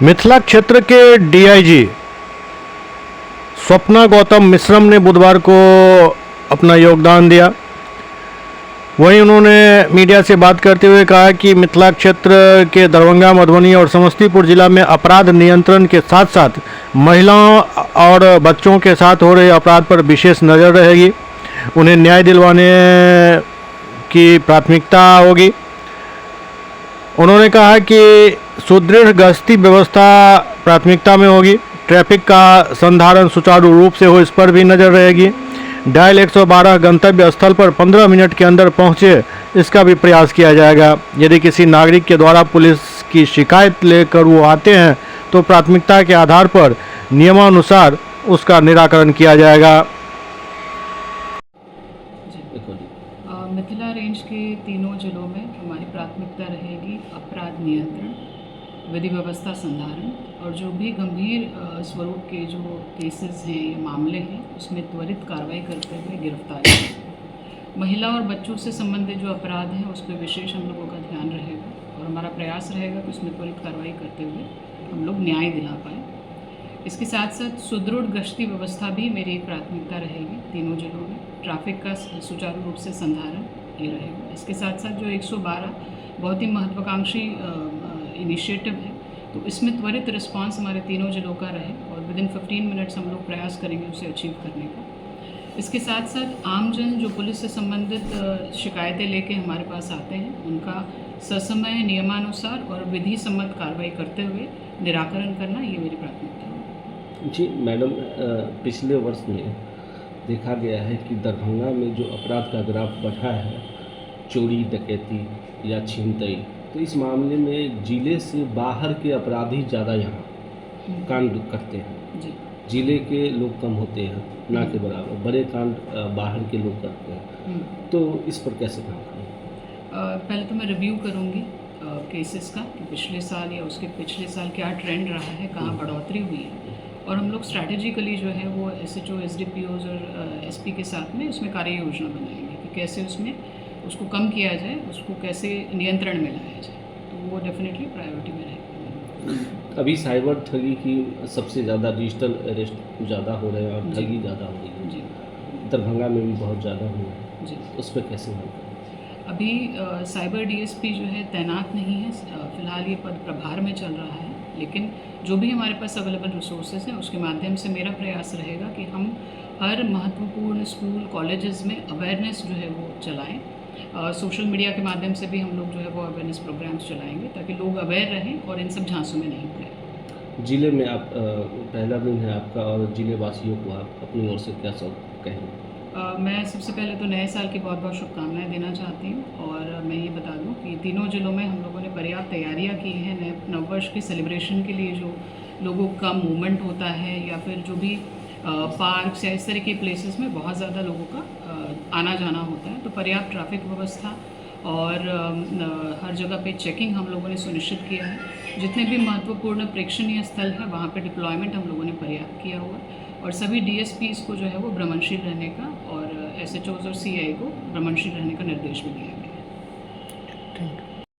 मिथिला क्षेत्र के डीआईजी स्वप्ना गौतम मिश्रम ने बुधवार को अपना योगदान दिया। वहीं उन्होंने मीडिया से बात करते हुए कहा कि मिथिला क्षेत्र के दरभंगा, मधुबनी और समस्तीपुर जिला में अपराध नियंत्रण के साथ साथ महिलाओं और बच्चों के साथ हो रहे अपराध पर विशेष नज़र रहेगी। उन्हें न्याय दिलवाने की प्राथमिकता होगी। उन्होंने कहा कि सुदृढ़ गश्ती व्यवस्था प्राथमिकता में होगी। ट्रैफिक का संधारण सुचारू रूप से हो, इस पर भी नज़र रहेगी। डायल 112 गंतव्य स्थल पर 15 मिनट के अंदर पहुंचे, इसका भी प्रयास किया जाएगा। यदि किसी नागरिक के द्वारा पुलिस की शिकायत लेकर वो आते हैं तो प्राथमिकता के आधार पर नियमानुसार उसका निराकरण किया जाएगा। मिथिला रेंज के तीनों जिलों में हमारी प्राथमिकता रहेगी अपराध नियंत्रण, विधि व्यवस्था संधारण और जो भी गंभीर स्वरूप के जो केसेस हैं या मामले हैं उसमें त्वरित कार्रवाई करते हुए गिरफ्तारी। महिला और बच्चों से संबंधित जो अपराध हैं उस पर विशेष हम लोगों का ध्यान रहेगा और हमारा प्रयास रहेगा कि उसमें त्वरित कार्रवाई करते हुए हम लोग न्याय दिला पाएँ। इसके साथ साथ सुदृढ़ गश्ती व्यवस्था भी मेरी एक प्राथमिकता रहेगी तीनों जिलों में। ट्रैफिक का सुचारू रूप से संधारण ये रहेगा। इसके साथ साथ जो 112 बहुत ही महत्वाकांक्षी इनिशिएटिव है, तो इसमें त्वरित रिस्पांस हमारे तीनों जिलों का रहे और विदिन 15 मिनट्स हम लोग प्रयास करेंगे उसे अचीव करने का। इसके साथ साथ आमजन जो पुलिस से संबंधित शिकायतें लेके हमारे पास आते हैं उनका ससमय, नियमानुसार और विधि सम्मत कार्रवाई करते हुए निराकरण करना, ये मेरी प्राथमिकता है। जी मैडम, पिछले वर्ष में देखा गया है कि दरभंगा में जो अपराध का ग्राफ बढ़ा है, चोरी, डकैती या छीनताई, तो इस मामले में जिले से बाहर के अपराधी ज़्यादा यहाँ कांड करते हैं। जी, जिले के लोग कम होते हैं, ना के बराबर बड़े कांड बाहर के लोग करते हैं। तो इस पर कैसे काम करें? पहले तो मैं रिव्यू करूँगी केसेस का कि पिछले साल या उसके पिछले साल क्या ट्रेंड रहा है, कहाँ बढ़ोतरी हुई है, और हम लोग स्ट्रैटेजिकली जो है वो SHO, SDPOs और SP के साथ में उसमें कार्य योजना बनाएंगे कि कैसे उसमें उसको कम किया जाए, उसको कैसे नियंत्रण में लाया जाए। तो वो डेफिनेटली प्रायोरिटी में रहेगा। अभी साइबर ठगी की सबसे ज़्यादा डिजिटल अरेस्ट ज़्यादा हो रहे हैं और ठगी ज़्यादा हो रही है। जी दरभंगा में भी बहुत ज़्यादा हुआ है। जी, उस पर कैसे काम करें? अभी साइबर DSP जो है तैनात नहीं है, फ़िलहाल ये पद प्रभार में चल रहा है, लेकिन जो भी हमारे पास अवेलेबल रिसोर्सेज हैं उसके माध्यम से मेरा प्रयास रहेगा कि हम हर महत्वपूर्ण स्कूल, कॉलेजेस में अवेयरनेस जो है वो चलाएं। सोशल मीडिया के माध्यम से भी हम लोग जो है वो अवेयरनेस प्रोग्राम्स चलाएंगे ताकि लोग अवेयर रहें और इन सब झांसों में नहीं पड़े। जिले में आप पहला दिन है आपका और जिले वासियों को आप अपनी ओर से क्या सब कहेंगे? मैं सबसे पहले तो नए साल की बहुत बहुत शुभकामनाएं देना चाहती हूँ और मैं ये बता दूँ कि तीनों जिलों में हम लोगों ने पर्याप्त तैयारियाँ की हैं। नए नववर्ष के सेलिब्रेशन के लिए जो लोगों का मूवमेंट होता है या फिर जो भी पार्क्स या इस तरह के प्लेसेस में बहुत ज़्यादा लोगों का आना जाना होता है, तो पर्याप्त ट्रैफिक व्यवस्था और हर जगह पे चेकिंग हम लोगों ने सुनिश्चित किया है। जितने भी महत्वपूर्ण प्रेक्षणीय स्थल हैं वहाँ पे डिप्लॉयमेंट हम लोगों ने पर्याप्त किया हुआ है और सभी DSPs को जो है वो भ्रमणशील रहने का और SHOs और CI को भ्रमणशील रहने का निर्देश भी दिया गया।